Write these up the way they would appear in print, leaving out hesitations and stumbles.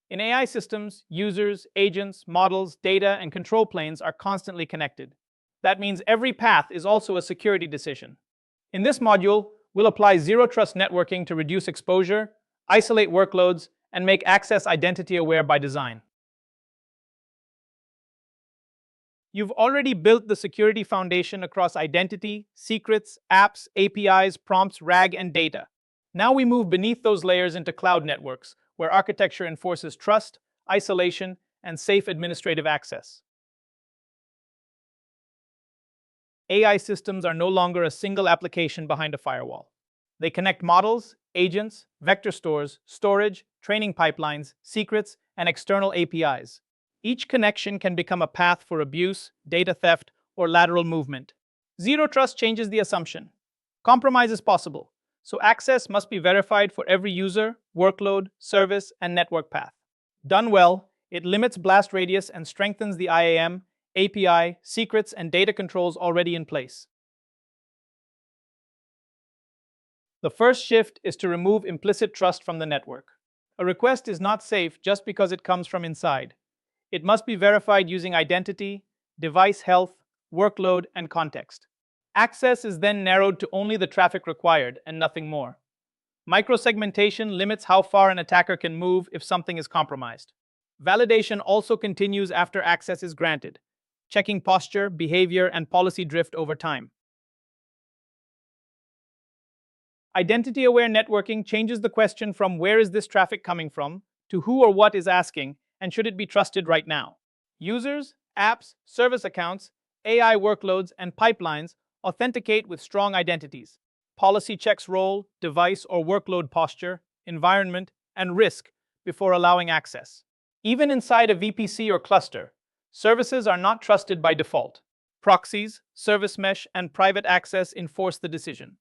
In AI systems, users, agents, models, data, and control planes are constantly connected. That means every path is also a security decision. In this module, we'll apply zero-trust networking to reduce exposure, isolate workloads, and make access identity-aware by design. You've already built the security foundation across identity, secrets, apps, APIs, prompts, RAG, and data. Now we move beneath those layers into cloud networks, where architecture enforces trust, isolation, and safe administrative access. AI systems are no longer a single application behind a firewall. They connect models, agents, vector stores, storage, training pipelines, secrets, and external APIs. Each connection can become a path for abuse, data theft, or lateral movement. Zero trust changes the assumption. Compromise is possible, so access must be verified for every user, workload, service, and network path. Done well, it limits blast radius and strengthens the IAM, API, secrets, and data controls already in place. The first shift is to remove implicit trust from the network. A request is not safe just because it comes from inside. It must be verified using identity, device health, workload, and context. Access is then narrowed to only the traffic required and nothing more. Microsegmentation limits how far an attacker can move if something is compromised. Validation also continues after access is granted, checking posture, behavior, and policy drift over time. Identity-aware networking changes the question from where is this traffic coming from to who or what is asking and should it be trusted right now. Users, apps, service accounts, AI workloads, and pipelines authenticate with strong identities. Policy checks role, device or workload posture, environment, and risk before allowing access. Even inside a VPC or cluster, services are not trusted by default. Proxies, service mesh, and private access enforce the decision.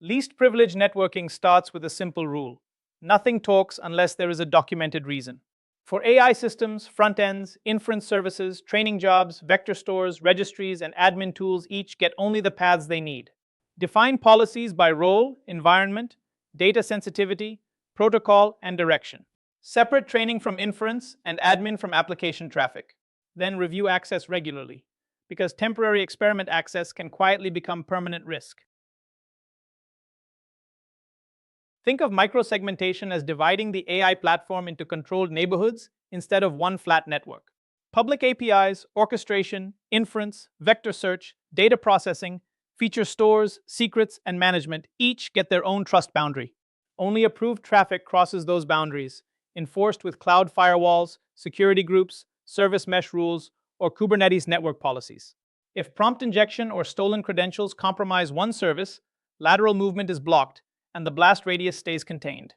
Least privilege networking starts with a simple rule. Nothing talks unless there is a documented reason. For AI systems, front ends, inference services, training jobs, vector stores, registries, and admin tools each get only the paths they need. Define policies by role, environment, data sensitivity, protocol, and direction. Separate training from inference and admin from application traffic. Then review access regularly, because temporary experiment access can quietly become permanent risk. Think of microsegmentation as dividing the AI platform into controlled neighborhoods instead of one flat network. Public APIs, orchestration, inference, vector search, data processing, feature stores, secrets, and management each get their own trust boundary. Only approved traffic crosses those boundaries, enforced with cloud firewalls, security groups, service mesh rules, or Kubernetes network policies. If prompt injection or stolen credentials compromise one service, lateral movement is blocked, and the blast radius stays contained.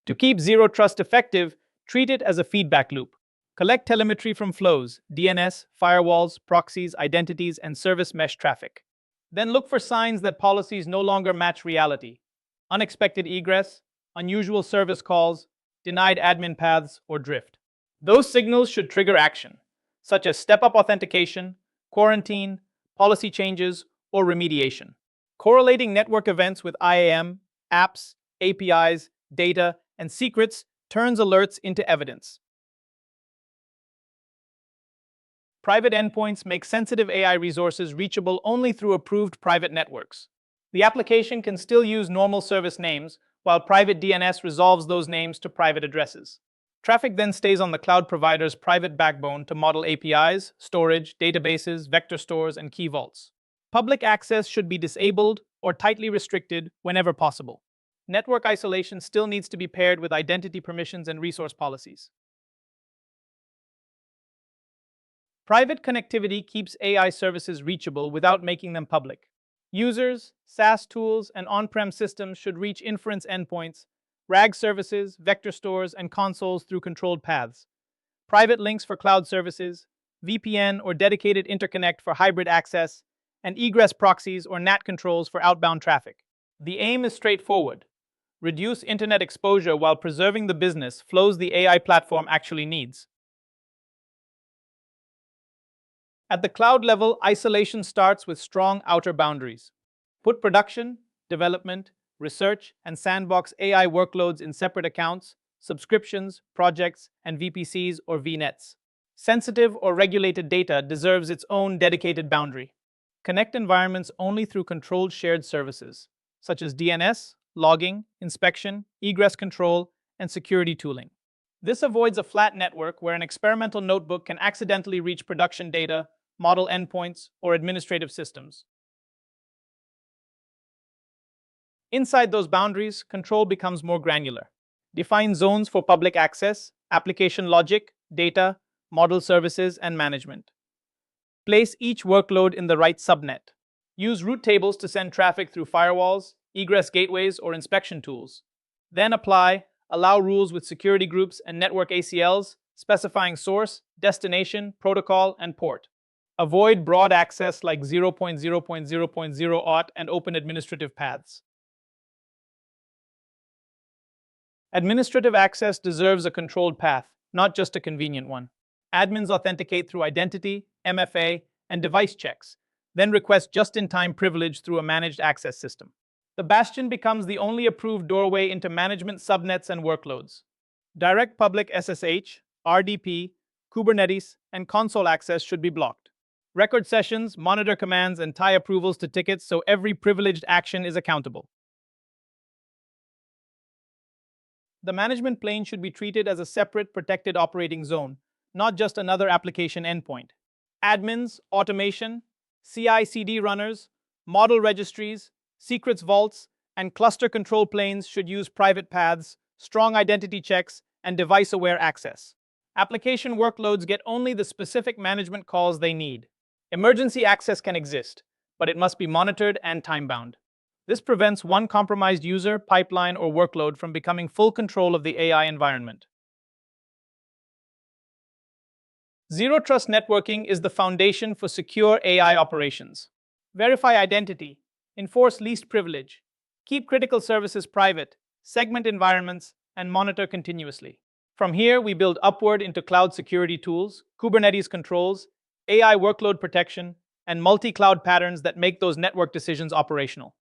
To keep zero trust effective, treat it as a feedback loop. Collect telemetry from flows, DNS, firewalls, proxies, identities, and service mesh traffic. Then look for signs that policies no longer match reality. Unexpected egress, unusual service calls, denied admin paths, or drift. Those signals should trigger action, such as step-up authentication, quarantine, policy changes, or remediation. Correlating network events with IAM, apps, APIs, data, and secrets turns alerts into evidence. Private endpoints make sensitive AI resources reachable only through approved private networks. The application can still use normal service names, while private DNS resolves those names to private addresses. Traffic then stays on the cloud provider's private backbone to model APIs, storage, databases, vector stores, and key vaults. Public access should be disabled or tightly restricted whenever possible. Network isolation still needs to be paired with identity permissions and resource policies. Private connectivity keeps AI services reachable without making them public. Users, SaaS tools, and on-prem systems should reach inference endpoints, RAG services, vector stores, and consoles through controlled paths. Private links for cloud services, VPN or dedicated interconnect for hybrid access, and egress proxies or NAT controls for outbound traffic. The aim is straightforward. Reduce internet exposure while preserving the business flows the AI platform actually needs. At the cloud level, isolation starts with strong outer boundaries. Put production, development, research, and sandbox AI workloads in separate accounts, subscriptions, projects, and VPCs or VNets. Sensitive or regulated data deserves its own dedicated boundary. Connect environments only through controlled shared services, such as DNS, logging, inspection, egress control, and security tooling. This avoids a flat network where an experimental notebook can accidentally reach production data, model endpoints, or administrative systems. Inside those boundaries, control becomes more granular. Define zones for public access, application logic, data, model services, and management. Place each workload in the right subnet. Use route tables to send traffic through firewalls, egress gateways, or inspection tools. Then allow rules with security groups and network ACLs, specifying source, destination, protocol, and port. Avoid broad access like 0.0.0.0 auth and open administrative paths. Administrative access deserves a controlled path, not just a convenient one. Admins authenticate through identity, MFA, and device checks, then request just-in-time privilege through a managed access system. The bastion becomes the only approved doorway into management subnets and workloads. Direct public SSH, RDP, Kubernetes, and console access should be blocked. Record sessions, monitor commands, and tie approvals to tickets so every privileged action is accountable. The management plane should be treated as a separate protected operating zone, not just another application endpoint. Admins, automation, CI/CD runners, model registries, secrets vaults, and cluster control planes should use private paths, strong identity checks, and device-aware access. Application workloads get only the specific management calls they need. Emergency access can exist, but it must be monitored and time-bound. This prevents one compromised user, pipeline, or workload from becoming full control of the AI environment. Zero Trust networking is the foundation for secure AI operations. Verify identity, enforce least privilege, keep critical services private, segment environments, and monitor continuously. From here, we build upward into cloud security tools, Kubernetes controls, AI workload protection, and multi-cloud patterns that make those network decisions operational.